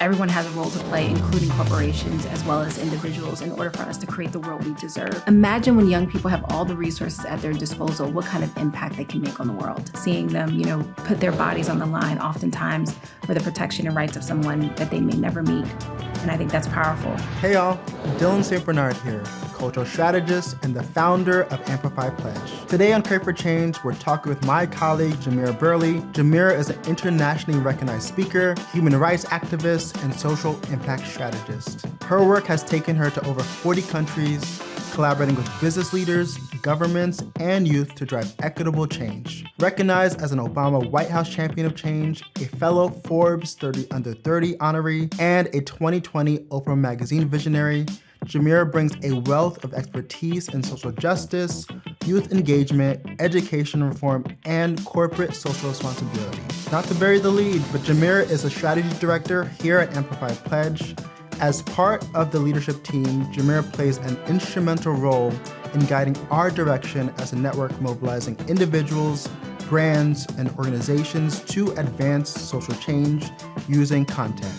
everyone has a role to play, including corporations as well as individuals, in order for us to create the world we deserve. Imagine when young people have all the resources at their disposal, what kind of impact they can make on the world. Seeing them, put their bodies on the line, oftentimes for the protection and rights of someone that they may never meet. And I think that's powerful. Hey y'all, Dillon St. Bernard here, cultural strategist and the founder of Amplify Pledge. Today on Crave for Change, we're talking with my colleague, Jamira Burley. Jamira is an internationally recognized speaker, human rights activist, and social impact strategist. Her work has taken her to over 40 countries, collaborating with business leaders, governments, and youth to drive equitable change. Recognized as an Obama White House Champion of Change, a fellow Forbes 30 Under 30 honoree, and a 2020 Oprah Magazine visionary, Jamira brings a wealth of expertise in social justice, youth engagement, education reform, and corporate social responsibility. Not to bury the lead, but Jamira is a strategy director here at Amplify Pledge. As part of the leadership team, Jamira plays an instrumental role in guiding our direction as a network mobilizing individuals, brands, and organizations to advance social change using content.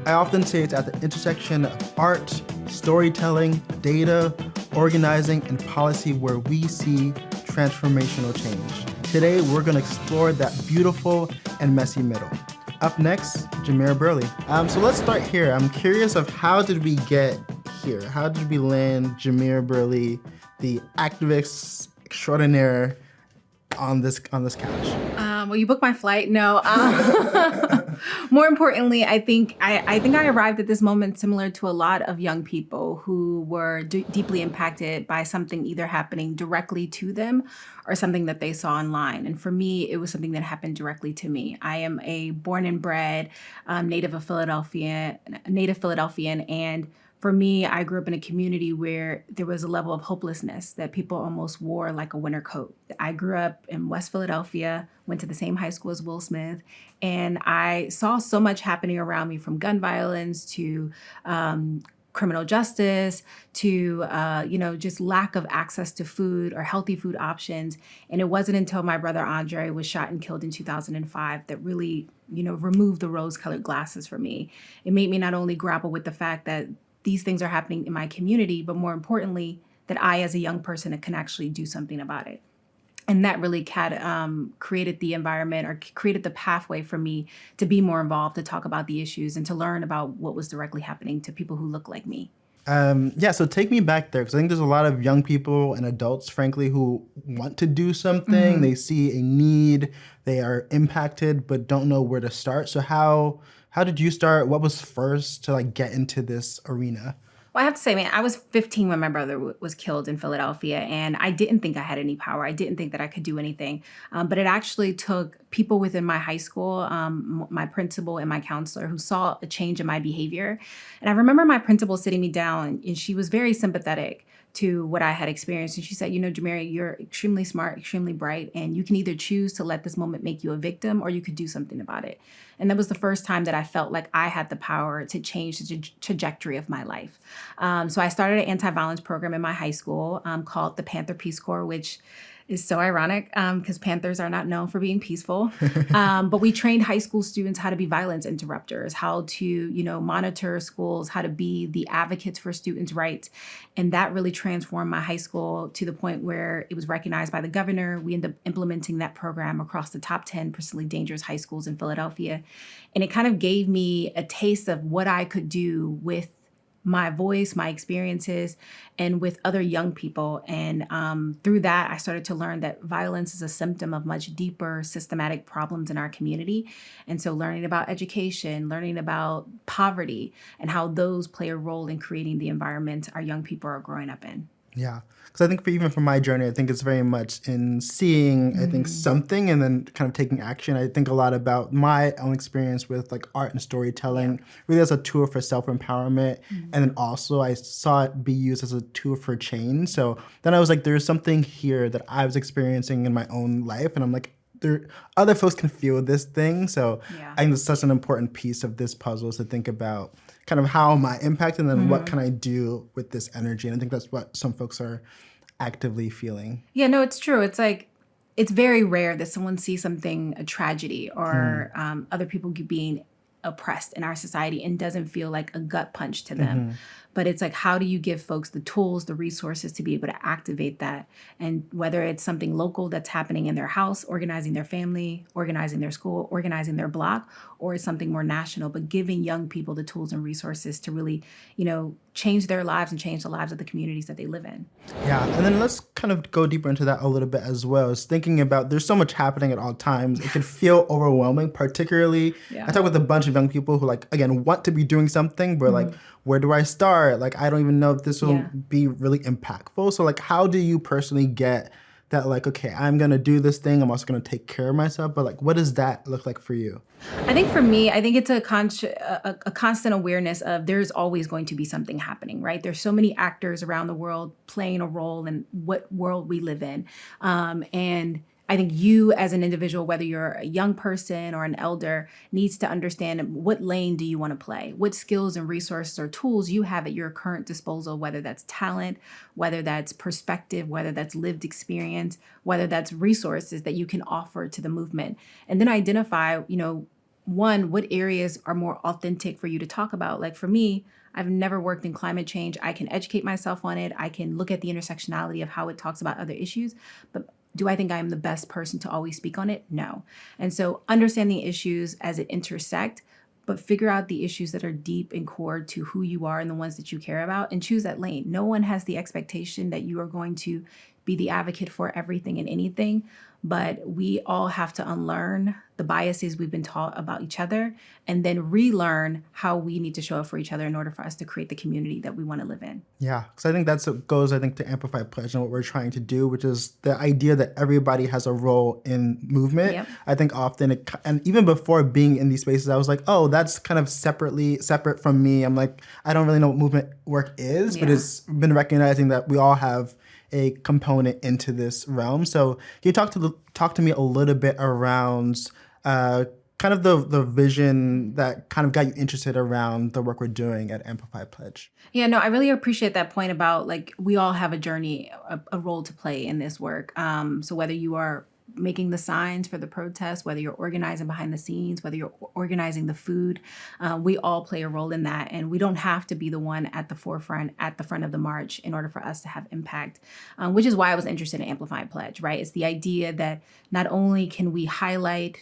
I often say it's at the intersection of art, storytelling, data, organizing, and policy where we see transformational change. Today, we're going to explore that beautiful and messy middle. Up next, Jamira Burley. So let's start here. I'm curious of how did we get here? How did we land Jamira Burley, the activist extraordinaire, on this couch? Well, you booked my flight. No. More importantly, I think I arrived at this moment similar to a lot of young people who were deeply impacted by something either happening directly to them or something that they saw online. And for me, it was something that happened directly to me. I am a born and bred native Philadelphian, and for me, I grew up in a community where there was a level of hopelessness that people almost wore like a winter coat. I grew up in West Philadelphia, went to the same high school as Will Smith, and I saw so much happening around me, from gun violence to criminal justice to just lack of access to food or healthy food options. And it wasn't until my brother Andre was shot and killed in 2005 that really removed the rose-colored glasses for me. It made me not only grapple with the fact that these things are happening in my community, but more importantly, that I, as a young person, can actually do something about it. And that really created the environment, or created the pathway for me to be more involved, to talk about the issues, and to learn about what was directly happening to people who look like me. So take me back there, because I think there's a lot of young people and adults, frankly, who want to do something. Mm-hmm. They see a need, they are impacted, but don't know where to start. So how did you start? What was first to get into this arena? Well, I have to say, man, I was 15 when my brother was killed in Philadelphia, and I didn't think I had any power. I didn't think that I could do anything. But it actually took people within my high school, my principal and my counselor, who saw a change in my behavior. And I remember my principal sitting me down, and she was very sympathetic to what I had experienced. And she said, Jamira, you're extremely smart, extremely bright, and you can either choose to let this moment make you a victim, or you could do something about it. And that was the first time that I felt like I had the power to change the trajectory of my life. So I started an anti-violence program in my high school called the Panther Peace Corps, which is so ironic because Panthers are not known for being peaceful. But we trained high school students how to be violence interrupters, how to, monitor schools, how to be the advocates for students' rights. And that really transformed my high school to the point where it was recognized by the governor. We ended up implementing that program across the top 10 personally dangerous high schools in Philadelphia. And it kind of gave me a taste of what I could do with my voice, my experiences, and with other young people. And through that, I started to learn that violence is a symptom of much deeper systematic problems in our community. And so learning about education, learning about poverty, and how those play a role in creating the environment our young people are growing up in. Yeah. Because I think even for my journey, I think it's very much in seeing, I think, something and then kind of taking action. I think a lot about my own experience with art and storytelling, really as a tool for self-empowerment. And then also I saw it be used as a tool for change. So then I was like, there's something here that I was experiencing in my own life. And I'm like, other folks can feel this thing. So I think it's such an important piece of this puzzle is to think about kind of how am I impacted and then what can I do with this energy? And I think that's what some folks are actively feeling. Yeah, no, it's true. It's it's very rare that someone sees something, a tragedy, or other people being oppressed in our society and doesn't feel like a gut punch to them. But it's like, how do you give folks the tools, the resources to be able to activate that? And whether it's something local that's happening in their house, organizing their family, organizing their school, organizing their block, or it's something more national, but giving young people the tools and resources to really, change their lives and change the lives of the communities that they live in. Yeah, and then let's kind of go deeper into that a little bit as well. It's thinking about there's so much happening at all times. It can feel overwhelming, particularly. I talk with a bunch of young people who again, want to be doing something, but where do I start? I don't even know if this will be really impactful. So how do you personally get that okay, I'm going to do this thing. I'm also going to take care of myself. But what does that look like for you? I think for me, it's a constant awareness of there's always going to be something happening, right? There's so many actors around the world playing a role in what world we live in. And I think you as an individual, whether you're a young person or an elder, needs to understand what lane do you want to play, what skills and resources or tools you have at your current disposal, whether that's talent, whether that's perspective, whether that's lived experience, whether that's resources that you can offer to the movement. And then identify, one, what areas are more authentic for you to talk about. Like for me, I've never worked in climate change. I can educate myself on it. I can look at the intersectionality of how it talks about other issues, but do I think I'm the best person to always speak on it? No. And so understand the issues as it intersect, but figure out the issues that are deep and core to who you are and the ones that you care about, and choose that lane. No one has the expectation that you are going to be the advocate for everything and anything, but we all have to unlearn the biases we've been taught about each other and then relearn how we need to show up for each other in order for us to create the community that we want to live in. Yeah, because I think that's what goes, to Amplify Pledge and what we're trying to do, which is the idea that everybody has a role in movement. Yep. I think often, and even before being in these spaces, I was like, oh, that's kind of separate from me. I'm like, I don't really know what movement work is, but it's been recognizing that we all have a component into this realm. So can you talk to me a little bit around kind of the vision that kind of got you interested around the work we're doing at Amplify Pledge? Yeah, no, I really appreciate that point about we all have a journey, a role to play in this work. So whether you are making the signs for the protest, whether you're organizing behind the scenes, whether you're organizing the food, we all play a role in that. And we don't have to be the one at the forefront, at the front of the march in order for us to have impact, which is why I was interested in Amplifying Pledge, right? It's the idea that not only can we highlight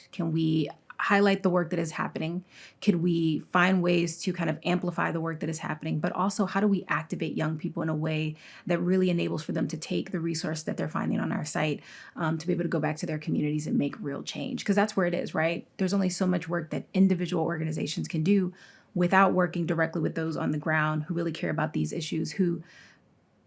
the work that is happening, could we find ways to kind of amplify the work that is happening, but also how do we activate young people in a way that really enables for them to take the resource that they're finding on our site to be able to go back to their communities and make real change? Because that's where it is, right? There's only so much work that individual organizations can do without working directly with those on the ground who really care about these issues, who,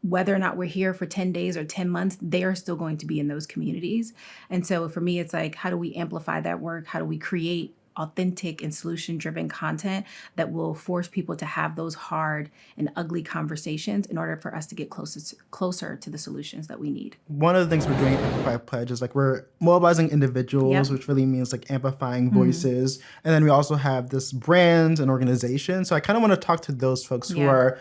whether or not we're here for 10 days or 10 months, they are still going to be in those communities. And so for me, it's how do we amplify that work? How do we create authentic and solution-driven content that will force people to have those hard and ugly conversations in order for us to get closer to the solutions that we need? One of the things we're doing at Amplify Pledge is we're mobilizing individuals, which really means amplifying voices. And then we also have this brands and organizations. So I kind of want to talk to those folks who are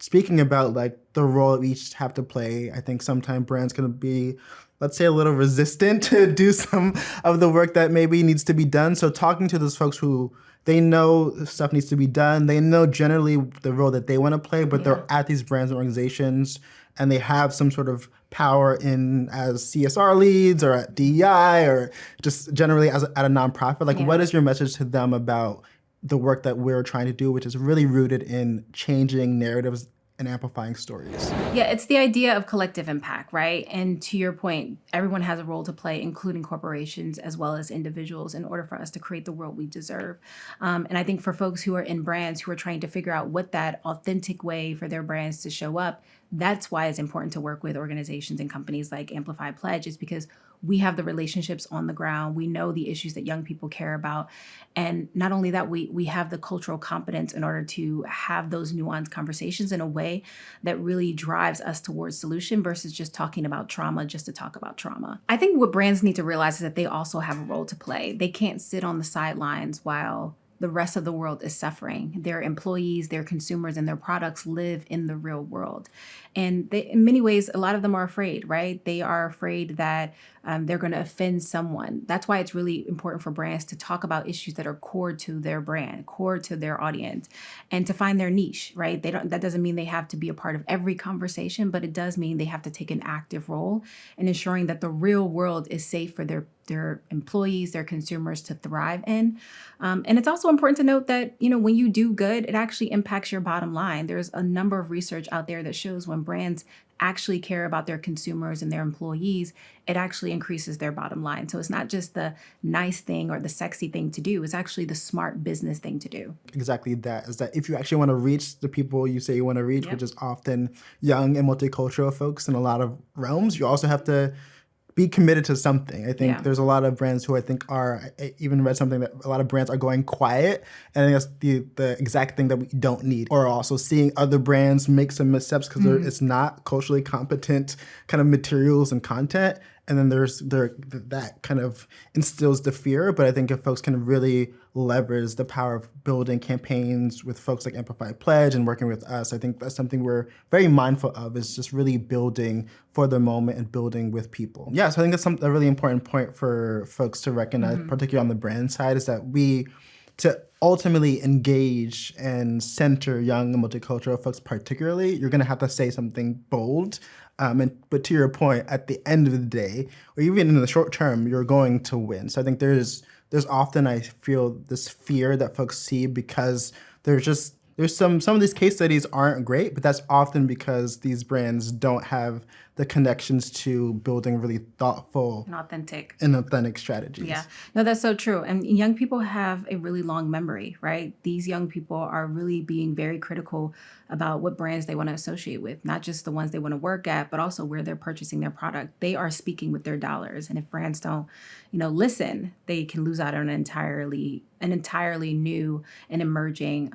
speaking about the role we each have to play. I think sometimes brands can be, let's say, a little resistant to do some of the work that maybe needs to be done. So talking to those folks who they know stuff needs to be done, they know generally the role that they want to play, but they're at these brands and organizations and they have some sort of power as CSR leads or at DEI or just generally at a nonprofit. What is your message to them about the work that we're trying to do, which is really rooted in changing narratives and amplifying stories? Yeah, it's the idea of collective impact, right? And to your point, everyone has a role to play, including corporations as well as individuals, in order for us to create the world we deserve. And I think for folks who are in brands who are trying to figure out what that authentic way for their brands to show up, that's why it's important to work with organizations and companies like Amplify Pledge, is because we have the relationships on the ground. We know the issues that young people care about. And not only that, we have the cultural competence in order to have those nuanced conversations in a way that really drives us towards solution versus just talking about trauma just to talk about trauma. I think what brands need to realize is that they also have a role to play. They can't sit on the sidelines while the rest of the world is suffering. Their employees, their consumers, and their products live in the real world. And in many ways, a lot of them are afraid, right? They are afraid that they're going to offend someone. That's why it's really important for brands to talk about issues that are core to their brand, core to their audience, and to find their niche, right? That doesn't mean they have to be a part of every conversation, but it does mean they have to take an active role in ensuring that the real world is safe for their employees, their consumers to thrive in. And it's also important to note that, when you do good, it actually impacts your bottom line. There's a number of research out there that shows when brands actually care about their consumers and their employees, it actually increases their bottom line. So it's not just the nice thing or the sexy thing to do, it's actually the smart business thing to do. Exactly that, is that if you actually want to reach the people you say you want to reach, Yep. which is often young and multicultural folks in a lot of realms, you also have to be committed to something. I think there's a lot of brands who I think I even read something that a lot of brands are going quiet. And I think that's the exact thing that we don't need. Or also seeing other brands make some missteps because it's not culturally competent kind of materials and content. And then that kind of instills the fear. But I think if folks can really leverage the power of building campaigns with folks like Amplify Pledge and working with us, I think that's something we're very mindful of, is just really building for the moment and building with people. Yeah, so I think that's a really important point for folks to recognize, particularly on the brand side, is that to ultimately engage and center young and multicultural folks particularly, you're going to have to say something bold. But to your point, at the end of the day, or even in the short term, you're going to win. So I think there's often, I feel, this fear that folks see because there's some of these case studies aren't great, but that's often because these brands don't have the connections to building really thoughtful And authentic. and authentic strategies. Yeah, no, that's so true. And young people have a really long memory, right? These young people are really being very critical about what brands they want to associate with, not just the ones they want to work at, but also where they're purchasing their product. They are speaking with their dollars. And if brands don't, listen, they can lose out on an entirely new and emerging,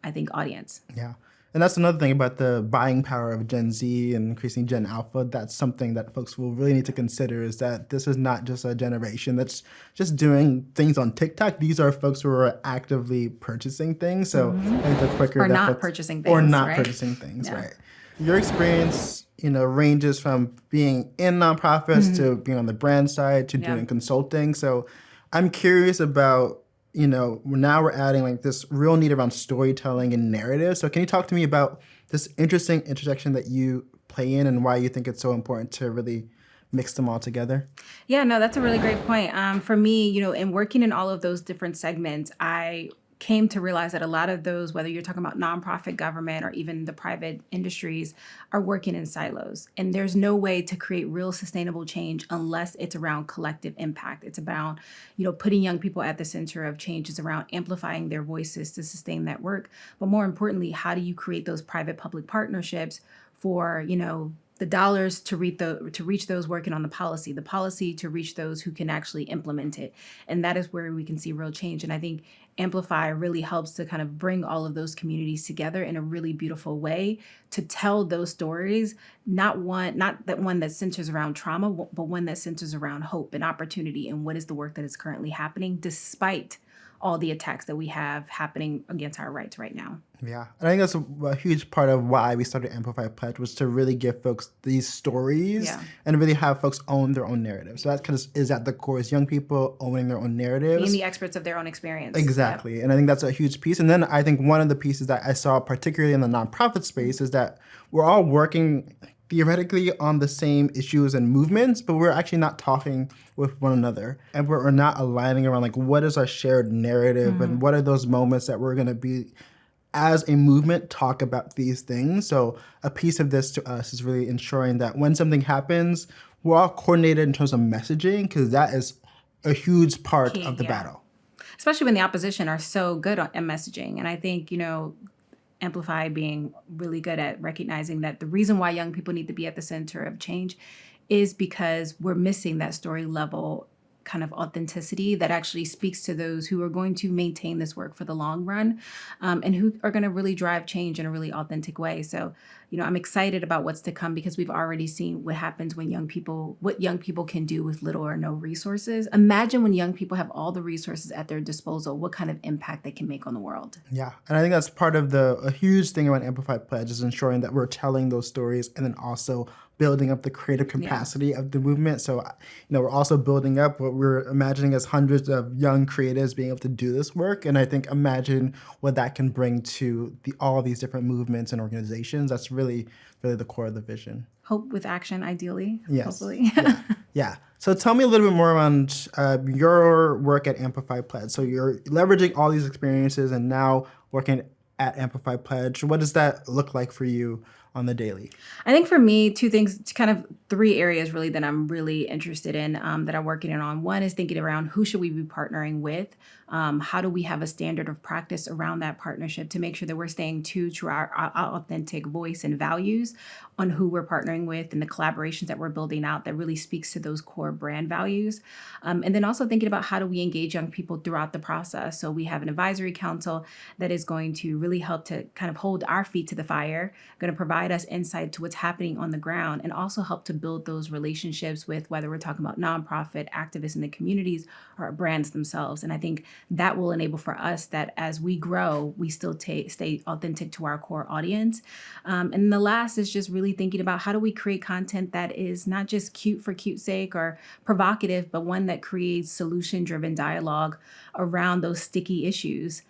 I think, audience. Yeah. And that's another thing about the buying power of Gen Z and increasing Gen Alpha. That's something that folks will really need to consider, is that this is not just a generation that's just doing things on TikTok. These are folks who are actively purchasing things. So I think the quicker Or that not folks, purchasing things, or not right? purchasing things, Yeah. right? Your experience, ranges from being in nonprofits to being on the brand side to doing consulting. So I'm curious about, now we're adding like this real need around storytelling and narrative. So can you talk to me about this interesting intersection that you play in and why you think it's so important to really mix them all together? Yeah, no, that's a really great point. For me, in working in all of those different segments, I came to realize that a lot of those, whether you're talking about nonprofit, government, or even the private industries, are working in silos. And there's no way to create real sustainable change unless it's around collective impact. It's about, putting young people at the center of change. It's around amplifying their voices to sustain that work. But more importantly, how do you create those private-public partnerships for, the dollars to reach those working on the policy to reach those who can actually implement it. And that is where we can see real change. And I think Amplify really helps to kind of bring all of those communities together in a really beautiful way to tell those stories, not one that centers around trauma, but one that centers around hope and opportunity and what is the work that is currently happening despite all the attacks that we have happening against our rights right now. Yeah. And I think that's a huge part of why we started Amplify Pledge, was to really give folks these stories and really have folks own their own narrative. So that kind of is at the core, is young people owning their own narratives. Being the experts of their own experience. Exactly. Yep. And I think that's a huge piece. And then I think one of the pieces that I saw particularly in the nonprofit space is that we're all working theoretically on the same issues and movements, but we're actually not talking with one another. And we're not aligning around like, what is our shared narrative and what are those moments that we're going to be, as a movement, talk about these things. So a piece of this to us is really ensuring that when something happens, we're all coordinated in terms of messaging, because that is a huge part of the battle. Especially when the opposition are so good at messaging. And I think, Amplify being really good at recognizing that the reason why young people need to be at the center of change is because we're missing that story level kind of authenticity that actually speaks to those who are going to maintain this work for the long run, and who are going to really drive change in a really authentic way. So, I'm excited about what's to come, because we've already seen what happens when what young people can do with little or no resources. Imagine when young people have all the resources at their disposal, what kind of impact they can make on the world. Yeah. And I think that's part of a huge thing around Amplify Pledge, is ensuring that we're telling those stories and then also building up the creative capacity of the movement. So, we're also building up what we're imagining as hundreds of young creatives being able to do this work. And I think imagine what that can bring to all of these different movements and organizations. That's really, really the core of the vision. Hope with action, ideally. Yes. Hopefully. Yeah. So tell me a little bit more around your work at Amplify Pledge. So you're leveraging all these experiences and now working at Amplify Pledge. What does that look like for you on the daily? I think for me, two things, kind of three areas really that I'm really interested in that I'm working on. One is thinking around who should we be partnering with? How do we have a standard of practice around that partnership to make sure that we're staying true to our authentic voice and values on who we're partnering with and the collaborations that we're building out that really speaks to those core brand values. And then also thinking about how do we engage young people throughout the process. So we have an advisory council that is going to really help to kind of hold our feet to the fire, going to provide us insight to what's happening on the ground, and also help to build those relationships with whether we're talking about nonprofit, activists in the communities, or brands themselves. And I think that will enable for us that as we grow, we still stay authentic to our core audience. And the last is just really thinking about how do we create content that is not just cute for cute's sake or provocative, but one that creates solution-driven dialogue around those sticky issues.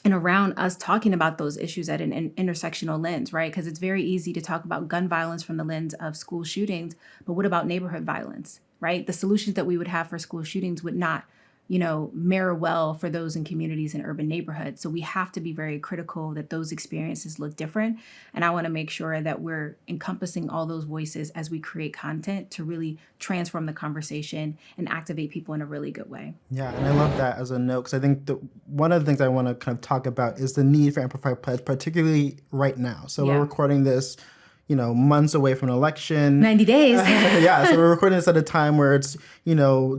And around us talking about those issues at an intersectional lens, right? Because it's very easy to talk about gun violence from the lens of school shootings, but what about neighborhood violence, right? The solutions that we would have for school shootings would not, mirror well for those in communities in urban neighborhoods. So we have to be very critical that those experiences look different. And I want to make sure that we're encompassing all those voices as we create content to really transform the conversation and activate people in a really good way. Yeah, and I love that as a note, because I think one of the things I want to kind of talk about is the need for Amplify Pledge, particularly right now. So we're recording this months away from an election. 90 days. Yeah, so we're recording this at a time where it's,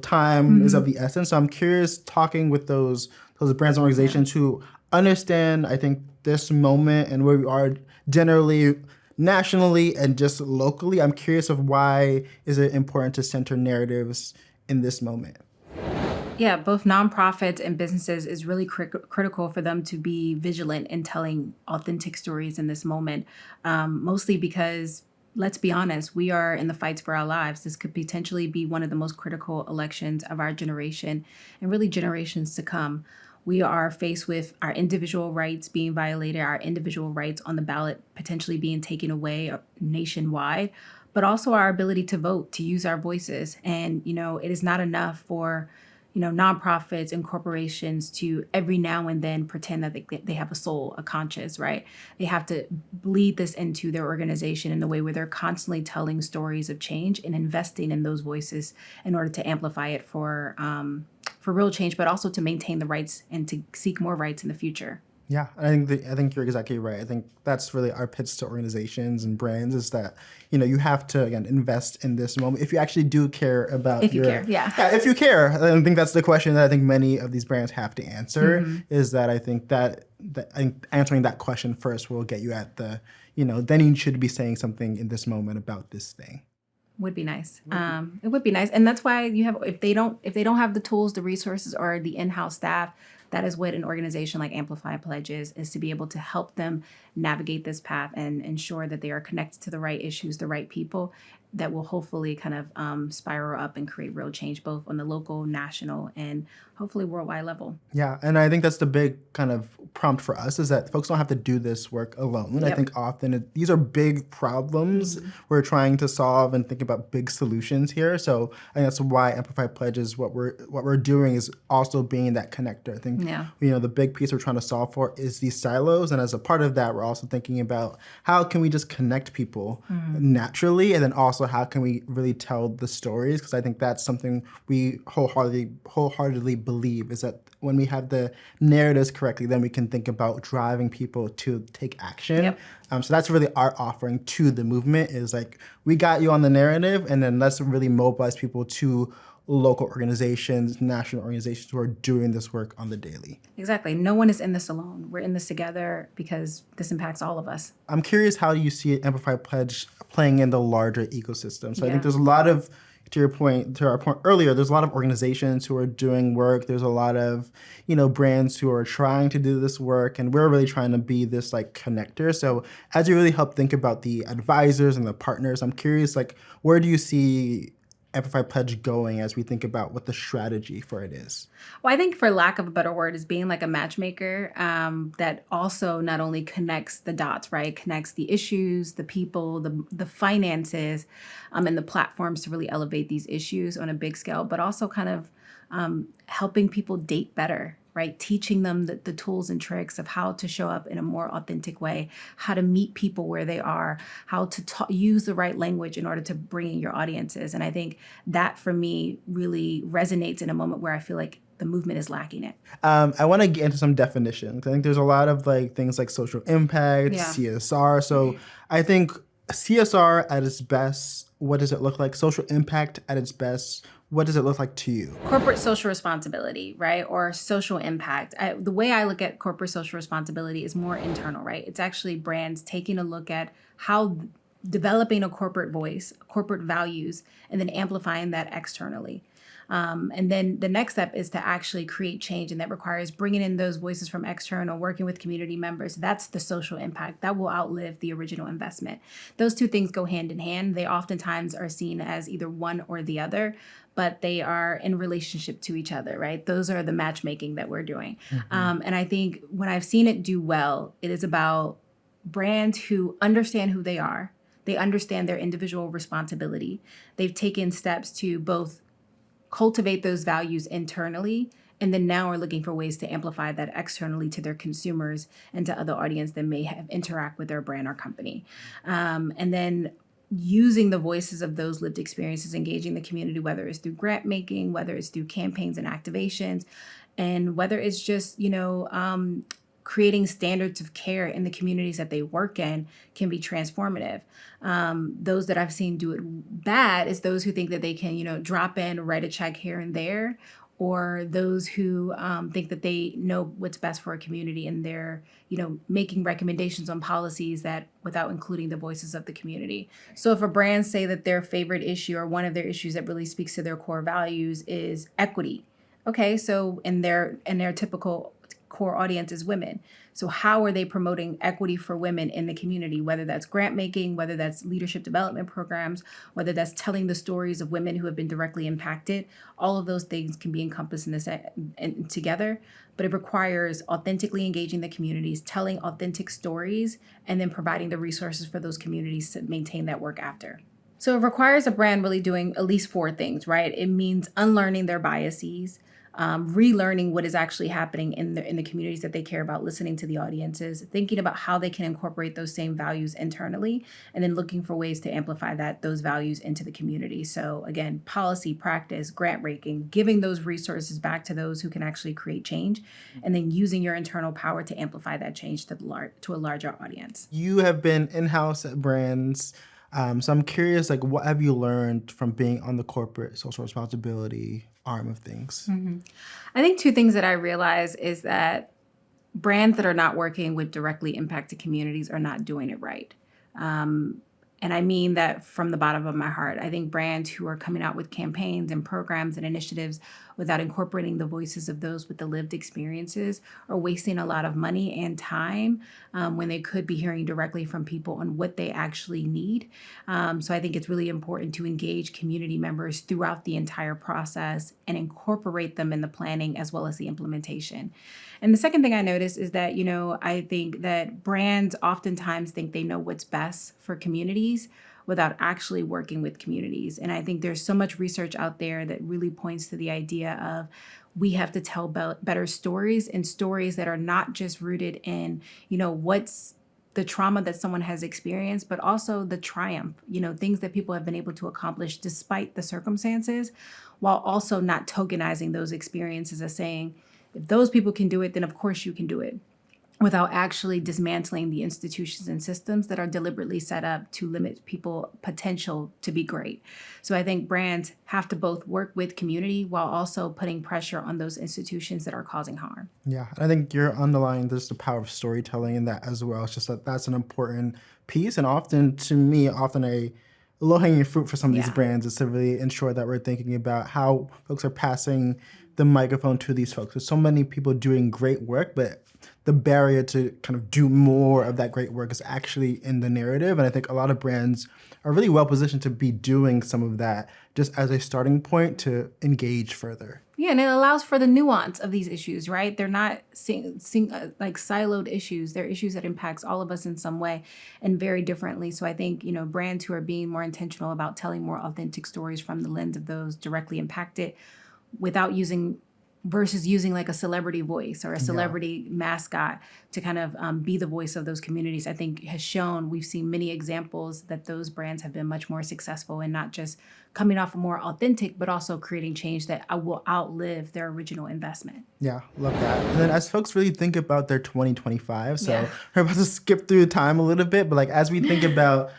time is of the essence. So I'm curious, talking with those brands and organizations who understand, I think, this moment and where we are generally, nationally, and just locally. I'm curious of why is it important to center narratives in this moment? Yeah, both nonprofits and businesses is really critical for them to be vigilant in telling authentic stories in this moment, mostly because, let's be honest, we are in the fights for our lives. This could potentially be one of the most critical elections of our generation and really generations to come. We are faced with our individual rights being violated, our individual rights on the ballot potentially being taken away nationwide, but also our ability to vote, to use our voices. And, it is not enough for nonprofits and corporations to every now and then pretend that they have a soul, a conscience, right? They have to bleed this into their organization in a way where they're constantly telling stories of change and investing in those voices in order to amplify it for real change, but also to maintain the rights and to seek more rights in the future. Yeah, I think you're exactly right. I think that's really our pitch to organizations and brands is that, you have to, again, invest in this moment if you actually do care about if you care. Yeah, if you care. I think that's the question that I think many of these brands have to answer is that I think that answering that question first will get you at the, then you should be saying something in this moment about this thing. Would be nice. It would be nice. And that's why if they don't have the tools, the resources, or the in-house staff, that is what an organization like Amplify Pledge is to be able to help them navigate this path and ensure that they are connected to the right issues, the right people that will hopefully kind of spiral up and create real change, both on the local, national, and hopefully worldwide level. Yeah, and I think that's the big kind of prompt for us is that folks don't have to do this work alone. Yep. I think often these are big problems we're trying to solve and think about big solutions here. So I think that's why Amplify Pledge is what we're doing is also being that connector. I think the big piece we're trying to solve for is these silos, and as a part of that, we're also thinking about how can we just connect people naturally, and then also how can we really tell the stories, because I think that's something we wholeheartedly believe is that when we have the narratives correctly, then we can think about driving people to take action. Yep. So that's really our offering to the movement is like, we got you on the narrative, and then let's really mobilize people to local organizations, national organizations who are doing this work on the daily. Exactly. No one is in this alone. We're in this together because this impacts all of us. I'm curious how you see Amplify Pledge playing in the larger ecosystem. So I think there's a lot of to your point, to our point earlier, there's a lot of organizations who are doing work. There's a lot of, brands who are trying to do this work, and we're really trying to be this like connector. So as you really help think about the advisors and the partners, I'm curious, like, where do you see Amplify Pledge going as we think about what the strategy for it is? Well, I think, for lack of a better word, is being like a matchmaker that also not only connects the dots, right? Connects the issues, the people, the finances, and the platforms to really elevate these issues on a big scale, but also kind of helping people date better, right? Teaching them the tools and tricks of how to show up in a more authentic way, how to meet people where they are, how to use the right language in order to bring in your audiences. And I think that, for me, really resonates in a moment where I feel like the movement is lacking it. I want to get into some definitions. I think there's a lot of like things like social impact, Yeah. CSR. So I think CSR at its best, what does it look like? Social impact at its best, what does it look like to you? Corporate social responsibility, right? Or social impact. The way I look at corporate social responsibility is more internal, right? It's actually brands taking a look at how developing a corporate voice, corporate values, and then amplifying that externally. And then the next step is to actually create change, and that requires bringing in those voices from external, working with community members. That's the social impact that will outlive the original investment. Those two things go hand in hand. They oftentimes are seen as either one or the other, but they are in relationship to each other, right? Those are the matchmaking that we're doing. And I think when I've seen it do well, it is about brands who understand who they are. They understand their individual responsibility. They've taken steps to both cultivate those values internally, and then now are looking for ways to amplify that externally to their consumers and to other audience that may have interact with their brand or company. And then using the voices of those lived experiences, engaging the community, whether it's through grant making, whether it's through campaigns and activations, and whether it's just, creating standards of care in the communities that they work in, can be transformative. Those that I've seen do it bad is those who think that they can, drop in, write a check here and there, or those who think that they know what's best for a community, and they're, making recommendations on policies that without including the voices of the community. So if a brand say that their favorite issue or one of their issues that really speaks to their core values is equity, okay, so in their typical core audience is women. So how are they promoting equity for women in the community, whether that's grant making, whether that's leadership development programs, whether that's telling the stories of women who have been directly impacted? All of those things can be encompassed in this together, but it requires authentically engaging the communities, telling authentic stories, and then providing the resources for those communities to maintain that work after. So it requires a brand really doing at least 4 things, right? It means unlearning their biases, relearning what is actually happening in the communities that they care about, listening to the audiences, thinking about how they can incorporate those same values internally, and then looking for ways to amplify those values into the community. So again, policy, practice, grant making, giving those resources back to those who can actually create change, and then using your internal power to amplify that change to a larger audience. You have been in-house at brands. So I'm curious, like, what have you learned from being on the corporate social responsibility arm of things? I think 2 things that I realize is that brands that are not working with directly impacted communities are not doing it right. And I mean that from the bottom of my heart. I think brands who are coming out with campaigns and programs and initiatives without incorporating the voices of those with the lived experiences are wasting a lot of money and time when they could be hearing directly from people on what they actually need. So I think it's really important to engage community members throughout the entire process and incorporate them in the planning as well as the implementation. And the second thing I noticed is that, I think that brands oftentimes think they know what's best for communities without actually working with communities. And I think there's so much research out there that really points to the idea of we have to tell better stories, and stories that are not just rooted in, what's the trauma that someone has experienced, but also the triumph, things that people have been able to accomplish despite the circumstances, while also not tokenizing those experiences as saying, if those people can do it, then of course you can do it, without actually dismantling the institutions and systems that are deliberately set up to limit people's potential to be great. So I think brands have to both work with community while also putting pressure on those institutions that are causing harm. Yeah, I think you're underlying this the power of storytelling in that as well. It's just that that's an important piece, and often, to me, often a low-hanging fruit for some of these Yeah. brands is to really ensure that we're thinking about how folks are passing the microphone to these folks. There's so many people doing great work, but the barrier to kind of do more of that great work is actually in the narrative. And I think a lot of brands are really well positioned to be doing some of that just as a starting point to engage further. Yeah, and it allows for the nuance of these issues, right? They're not like siloed issues. They're issues that impacts all of us in some way and very differently. So I think, brands who are being more intentional about telling more authentic stories from the lens of those directly impacted without using versus using like a celebrity voice or a celebrity mascot to kind of be the voice of those communities, I think has shown, we've seen many examples that those brands have been much more successful in not just coming off more authentic, but also creating change that will outlive their original investment. Yeah, love that. And then as folks really think about their 2025, so Yeah. we're about to skip through time a little bit, but like as we think about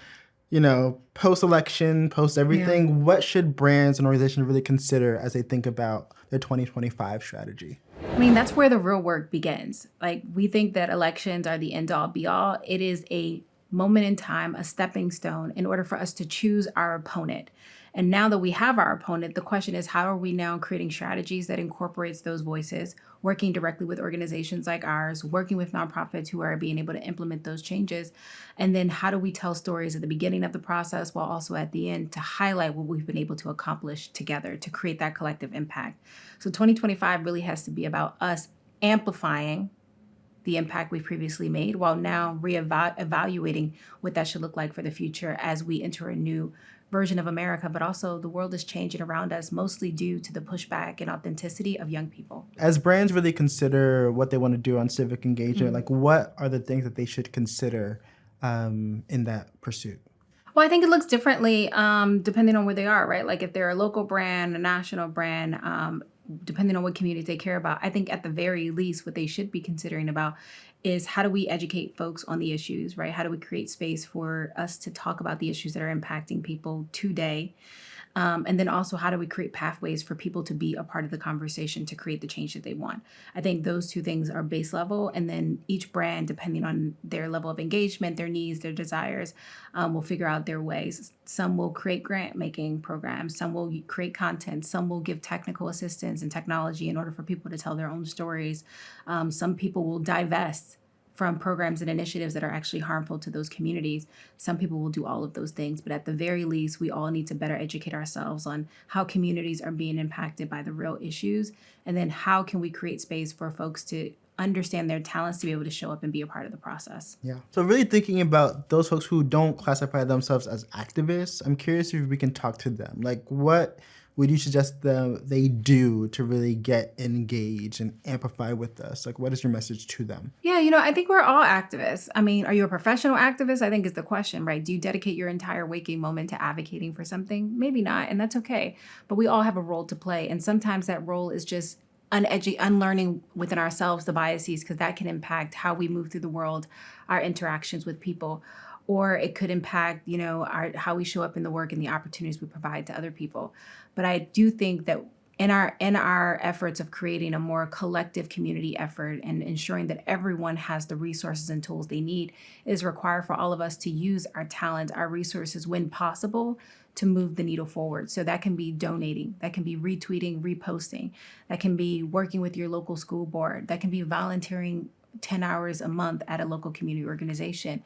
post-election, post-everything, what should brands and organizations really consider as they think about their 2025 strategy? I mean, that's where the real work begins. Like, we think that elections are the end-all be-all. It is a moment in time, a stepping stone in order for us to choose our opponent. And now that we have our opponent, the question is, how are we now creating strategies that incorporates those voices, working directly with organizations like ours, working with nonprofits who are being able to implement those changes? And then how do we tell stories at the beginning of the process while also at the end to highlight what we've been able to accomplish together to create that collective impact? So 2025 really has to be about us amplifying the impact we previously made while now evaluating what that should look like for the future as we enter a new version of America, but also the world is changing around us, mostly due to the pushback and authenticity of young people. As brands really consider what they want to do on civic engagement, like what are the things that they should consider in that pursuit? Well, I think it looks differently depending on where they are, right? Like if they're a local brand, a national brand, depending on what communities they care about, I think at the very least, what they should be considering about is how do we educate folks on the issues, right? How do we create space for us to talk about the issues that are impacting people today? And then also, how do we create pathways for people to be a part of the conversation to create the change that they want? I think those two things are base level. And then each brand, depending on their level of engagement, their needs, their desires, will figure out their ways. Some will create grant making programs. Some will create content. Some will give technical assistance and technology in order for people to tell their own stories. Some people will divest from programs and initiatives that are actually harmful to those communities. Some people will do all of those things, but at the very least, we all need to better educate ourselves on how communities are being impacted by the real issues, and then how can we create space for folks to understand their talents to be able to show up and be a part of the process. Yeah. So really thinking about those folks who don't classify themselves as activists, I'm curious if we can talk to them. Like, what would you suggest they do to really get engaged and amplify with us? Like, what is your message to them? Yeah, I think we're all activists. I mean, are you a professional activist? I think is the question, right? Do you dedicate your entire waking moment to advocating for something? Maybe not, and that's okay. But we all have a role to play. And sometimes that role is just unlearning within ourselves the biases, because that can impact how we move through the world, our interactions with people. Or it could impact, how we show up in the work and the opportunities we provide to other people. But I do think that in our efforts of creating a more collective community effort and ensuring that everyone has the resources and tools they need, it is required for all of us to use our talent, our resources when possible to move the needle forward. So that can be donating, that can be retweeting, reposting, that can be working with your local school board, that can be volunteering 10 hours a month at a local community organization,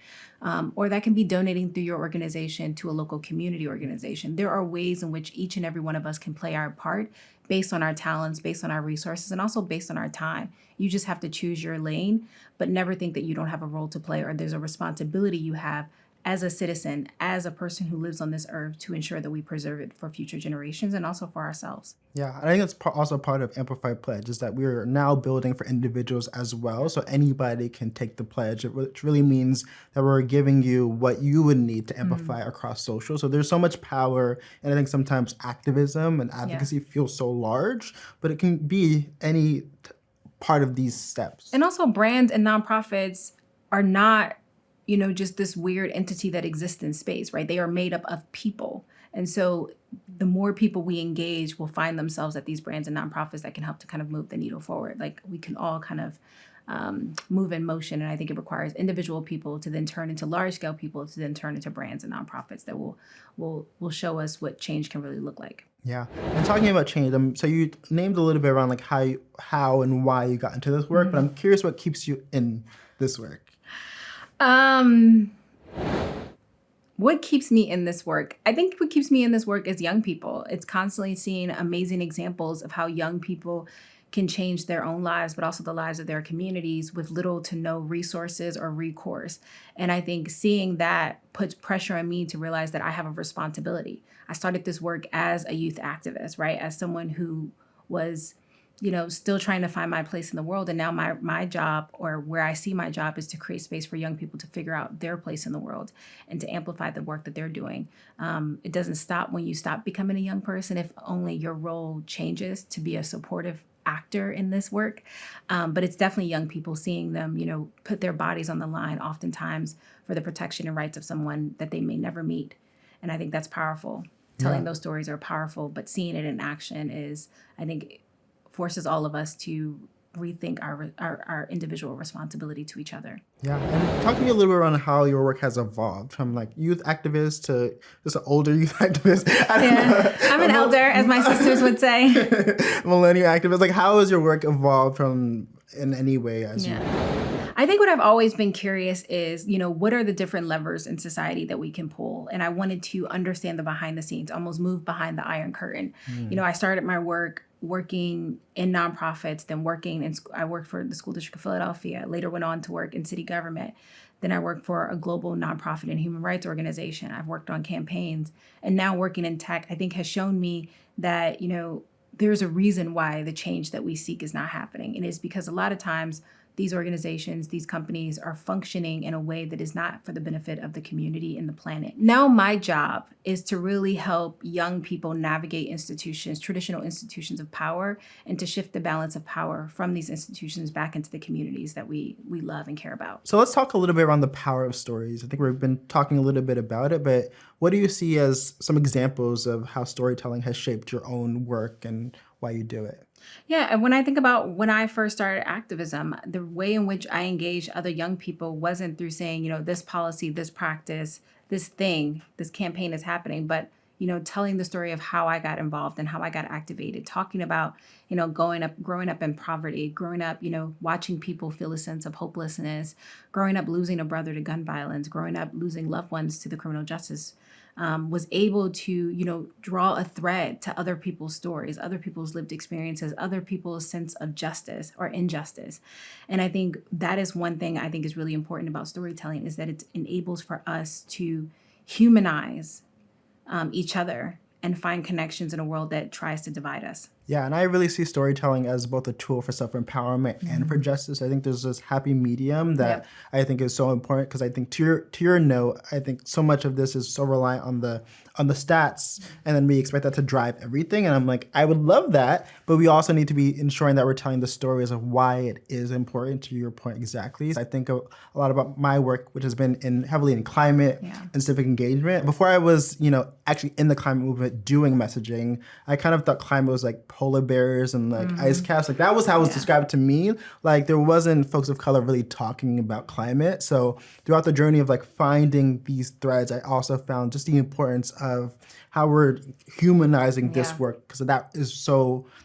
or that can be donating through your organization to a local community organization. There are ways in which each and every one of us can play our part based on our talents, based on our resources, and also based on our time. You just have to choose your lane, but never think that you don't have a role to play or there's a responsibility you have as a citizen, as a person who lives on this earth, to ensure that we preserve it for future generations and also for ourselves. Yeah, I think that's also part of Amplify Pledge, is that we're now building for individuals as well, so anybody can take the pledge, which really means that we're giving you what you would need to amplify across social. So there's so much power, and I think sometimes activism and advocacy feels so large, but it can be any part of these steps. And also, brands and nonprofits are not just this weird entity that exists in space, right? They are made up of people. And so the more people we engage will find themselves at these brands and nonprofits that can help to kind of move the needle forward. Like, we can all kind of move in motion. And I think it requires individual people to then turn into large scale people to then turn into brands and nonprofits that will show us what change can really look like. Yeah. And talking about change, so you named a little bit around like how and why you got into this work, but I'm curious what keeps you in this work. What keeps me in this work? I think what keeps me in this work is young people. It's constantly seeing amazing examples of how young people can change their own lives, but also the lives of their communities with little to no resources or recourse. And I think seeing that puts pressure on me to realize that I have a responsibility. I started this work as a youth activist, right? As someone who was, still trying to find my place in the world. And now my job, or where I see my job, is to create space for young people to figure out their place in the world and to amplify the work that they're doing. It doesn't stop when you stop becoming a young person, if only your role changes to be a supportive actor in this work. But it's definitely young people, seeing them, put their bodies on the line, oftentimes for the protection and rights of someone that they may never meet. And I think that's powerful. Telling those stories are powerful, but seeing it in action is, I think, forces all of us to rethink our individual responsibility to each other. Yeah, and talk to me a little bit around how your work has evolved from like youth activist to just an older youth activist. I'm an elder, as my sisters would say. Millennial activist. Like, how has your work evolved from in any way as you? I think what I've always been curious is, what are the different levers in society that we can pull? And I wanted to understand the behind the scenes, almost move behind the Iron Curtain. I started my work working in nonprofits, then I worked for the School District of Philadelphia, later went on to work in city government. Then I worked for a global nonprofit and human rights organization. I've worked on campaigns, and now working in tech, I think has shown me that, there's a reason why the change that we seek is not happening. And it's because a lot of times these organizations, these companies are functioning in a way that is not for the benefit of the community and the planet. Now my job is to really help young people navigate traditional institutions of power, and to shift the balance of power from these institutions back into the communities that we love and care about. So let's talk a little bit around the power of stories. I think we've been talking a little bit about it, but what do you see as some examples of how storytelling has shaped your own work and why you do it? Yeah, and when I think about when I first started activism, the way in which I engaged other young people wasn't through saying, this policy, this practice, this thing, this campaign is happening, but, telling the story of how I got involved and how I got activated, talking about, growing up in poverty, growing up, watching people feel a sense of hopelessness, growing up losing a brother to gun violence, growing up losing loved ones to the criminal justice. Was able to, draw a thread to other people's stories, other people's lived experiences, other people's sense of justice or injustice. And I think that is one thing I think is really important about storytelling, is that it enables for us to humanize each other and find connections in a world that tries to divide us. Yeah, and I really see storytelling as both a tool for self-empowerment and for justice. I think there's this happy medium that I think is so important, because I think to your note, I think so much of this is so reliant on the stats, and then we expect that to drive everything. And I'm like, I would love that, but we also need to be ensuring that we're telling the stories of why it is important, to your point exactly. I think a lot about my work, which has been heavily in climate and civic engagement. Before I was, actually in the climate movement doing messaging, I kind of thought climate was like polar bears and like ice caps. Like that was how it was described to me. Like there wasn't folks of color really talking about climate. So throughout the journey of like finding these threads, I also found just the importance of how we're humanizing this work, because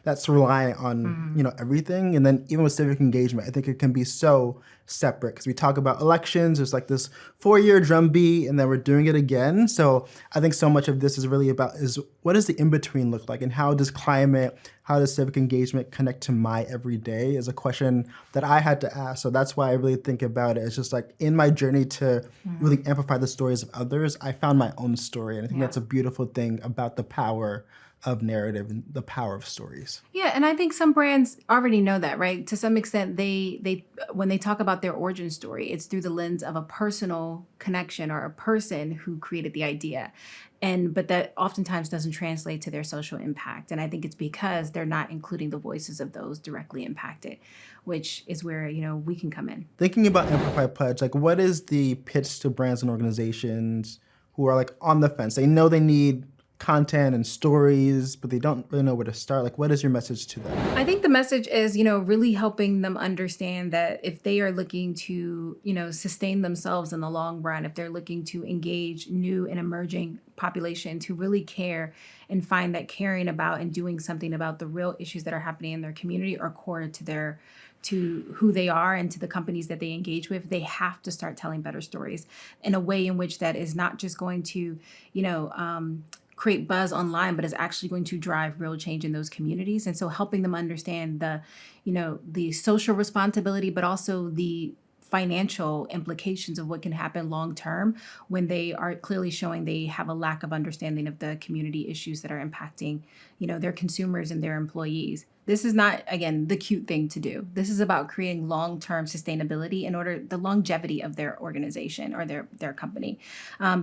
that's reliant on everything. And then even with civic engagement, I think it can be so separate, because we talk about elections, there's like this 4-year drumbeat, and then we're doing it again. So I think so much of this is really about what does the in-between look like, and how does civic engagement connect to my everyday, is a question that I had to ask. So that's why I really think about it. It's just like in my journey to really amplify the stories of others, I found my own story. And I think that's a beautiful thing about the power of narrative and the power of stories. Yeah, and I think some brands already know that, right? To some extent, they when they talk about their origin story, it's through the lens of a personal connection or a person who created the idea. But that oftentimes doesn't translate to their social impact. And I think it's because they're not including the voices of those directly impacted, which is where, we can come in. Thinking about Amplify Pledge, like what is the pitch to brands and organizations who are like on the fence? They know they need content and stories, but they don't really know where to start. Like, what is your message to them? I think the message is, really helping them understand that if they are looking to, sustain themselves in the long run, if they're looking to engage new and emerging populations who really care and find that caring about and doing something about the real issues that are happening in their community are core to who they are and to the companies that they engage with, they have to start telling better stories in a way in which that is not just going to, create buzz online, but is actually going to drive real change in those communities. And so helping them understand the social responsibility, but also the financial implications of what can happen long term when they are clearly showing they have a lack of understanding of the community issues that are impacting, their consumers and their employees. This is not, again, the cute thing to do. This is about creating long-term sustainability in order the longevity of their organization or their company,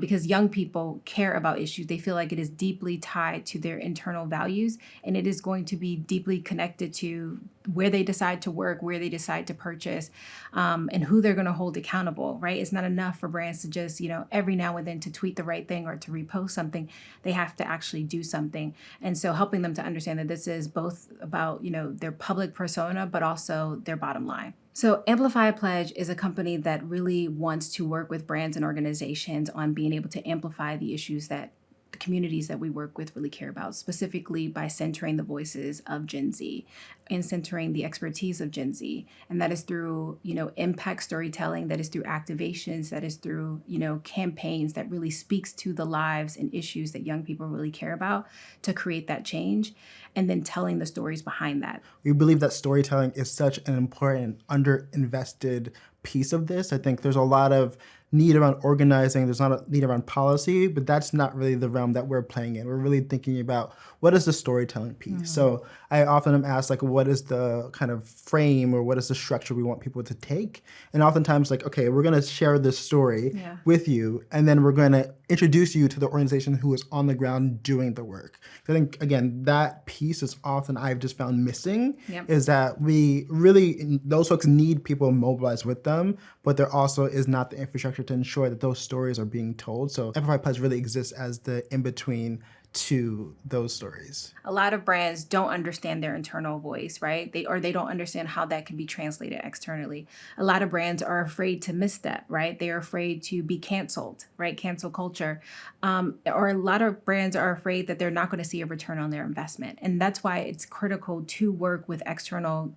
because young people care about issues. They feel like it is deeply tied to their internal values, and it is going to be deeply connected to where they decide to work, where they decide to purchase, and who they're going to hold accountable, right? It's not enough for brands to just, every now and then to tweet the right thing or to repost something. They have to actually do something. And so helping them to understand that this is both about, their public persona, but also their bottom line. So Amplify Pledge is a company that really wants to work with brands and organizations on being able to amplify the issues that the communities that we work with really care about, specifically by centering the voices of Gen Z and centering the expertise of Gen Z. And that is through, impact storytelling, that is through activations, that is through, campaigns that really speaks to the lives and issues that young people really care about to create that change, and then telling the stories behind that. We believe that storytelling is such an important, underinvested piece of this. I think there's a lot of need around organizing, there's not a need around policy, but that's not really the realm that we're playing in. We're really thinking about what is the storytelling piece. Mm-hmm. So I often am asked, like, what is the kind of frame or what is the structure we want people to take? And oftentimes, like, okay, we're gonna share this story with you, and then we're gonna introduce you to the organization who is on the ground doing the work. I think, again, that piece is often I've just found missing, is that we really, those folks need people mobilized with them, but there also is not the infrastructure to ensure that those stories are being told. So Amplify Pledge really exists as the in-between to those stories. A lot of brands don't understand their internal voice, right? They don't understand how that can be translated externally. A lot of brands are afraid to misstep, right? They are afraid to be canceled, right? Cancel culture. Or a lot of brands are afraid that they're not going to see a return on their investment. And that's why it's critical to work with external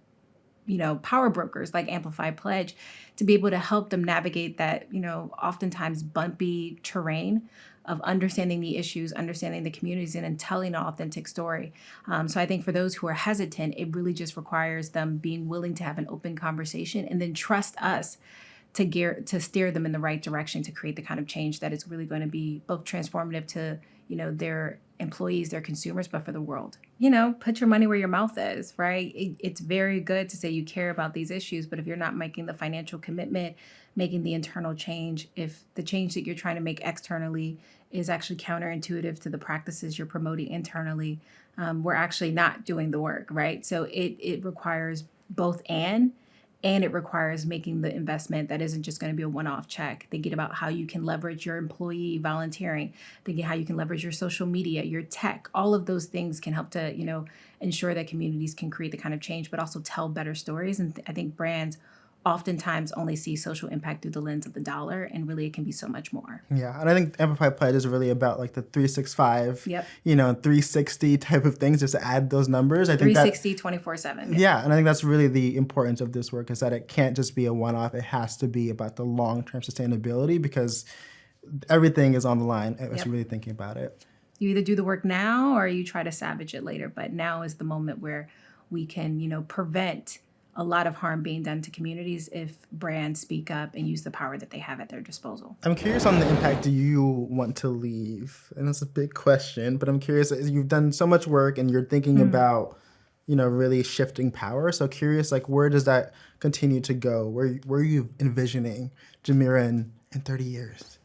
power brokers like Amplify Pledge to be able to help them navigate that, oftentimes bumpy terrain of understanding the issues, understanding the communities, and then telling an authentic story. So I think for those who are hesitant, it really just requires them being willing to have an open conversation and then trust us to steer them in the right direction to create the kind of change that is really going to be both transformative to, their employees, their consumers, but for the world. Put your money where your mouth is, right? It's very good to say you care about these issues, but if you're not making the financial commitment, making the internal change, if the change that you're trying to make externally is actually counterintuitive to the practices you're promoting internally, we're actually not doing the work, right? So it requires both and it requires making the investment that isn't just going to be a one-off check. Thinking about how you can leverage your employee volunteering, thinking how you can leverage your social media, your tech. All of those things can help to, ensure that communities can create the kind of change, but also tell better stories. And I think brands oftentimes only see social impact through the lens of the dollar, and really it can be so much more. Yeah, and I think Amplify Pledge is really about like the 365, 360 type of things, just to add those numbers. I think 360, 24/7. Yeah, and I think that's really the importance of this work, is that it can't just be a one-off. It has to be about the long-term sustainability, because everything is on the line as you're really thinking about it. You either do the work now or you try to salvage it later, but now is the moment where we can, prevent a lot of harm being done to communities if brands speak up and use the power that they have at their disposal. I'm curious on the impact you want to leave. And it's a big question, but I'm curious, you've done so much work and you're thinking about, really shifting power. So curious, like, where does that continue to go? Where are you envisioning Jamira in 30 years?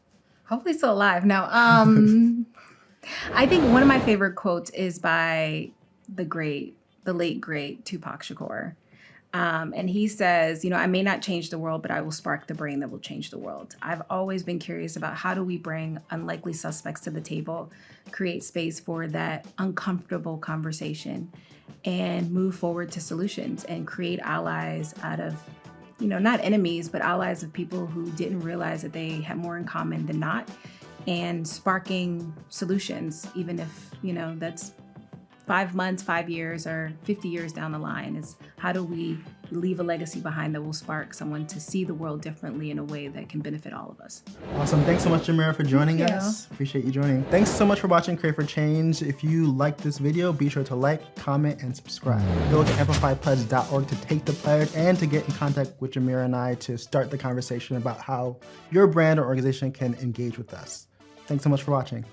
Hopefully still alive. No, I think one of my favorite quotes is by the late great Tupac Shakur. And he says, I may not change the world, but I will spark the brain that will change the world. I've always been curious about how do we bring unlikely suspects to the table, create space for that uncomfortable conversation, and move forward to solutions and create allies out of, not enemies, but allies of people who didn't realize that they had more in common than not, and sparking solutions, even if, that's 5 months, 5 years, or 50 years down the line. Is how do we leave a legacy behind that will spark someone to see the world differently in a way that can benefit all of us. Awesome. Thanks so much, Jamira, for joining us. Appreciate you joining. Thanks so much for watching Create for Change. If you like this video, be sure to like, comment, and subscribe. Go to amplifypledge.org to take the pledge and to get in contact with Jamira and I to start the conversation about how your brand or organization can engage with us. Thanks so much for watching.